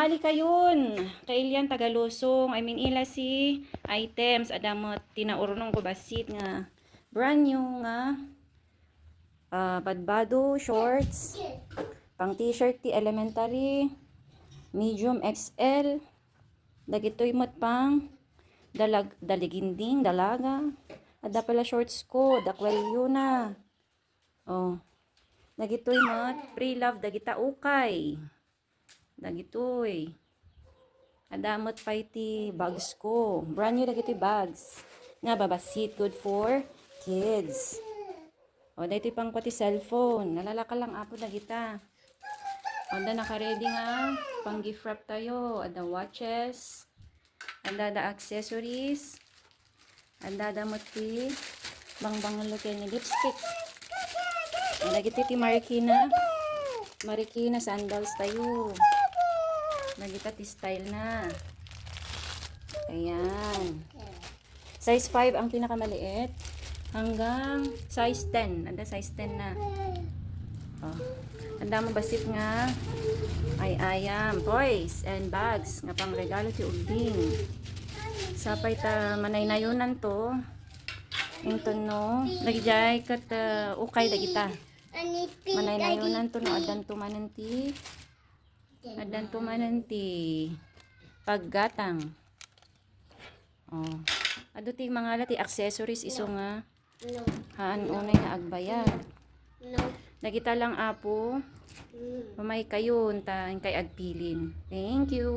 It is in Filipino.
Sumali kayon. Kailian Tagalusong. I mean ila si items adamot tinaurnong ko basit nga brand new nga badbado shorts. Pang t-shirt ti elementary. Medium XL. Dagitoy mat pang daliginding dalaga. Ada pala shorts ko. Dakwelyo na. Oh. Dagitoy mat pre-love dagita ukay. Dagitoy. Adamot pa iti bags ko. Brand new dagiti bags. Nga babasit. Good for kids. O, dito pang pati cellphone. Nalalaka lang apo dagita. Anda naka-ready nga. Pang gift wrap tayo. Ada watches. Anda da accessories. Anda damot ti bang-bangan ni lipstick. Dagiti ti Marikina sandals tayo. Nagita ti style na. Ayan. Size 5 ang pinakamaliit. Hanggang size 10. Anda size 10 na. Oh. Anda mo basit nga. Ayam. Toys and bags. Nga pang regalo ti Ulding. Sapay ta manay-nayunan to. Yung tono. Nagijay kat ukay dagita. Manay-nayunan to no. Adan tumananti paggatang. Oh. Ado ti mga lati accessories iso nga. Haan unay na agbayad. Nagita lang apo. Mamay kayon ta kay agpilin. Thank you.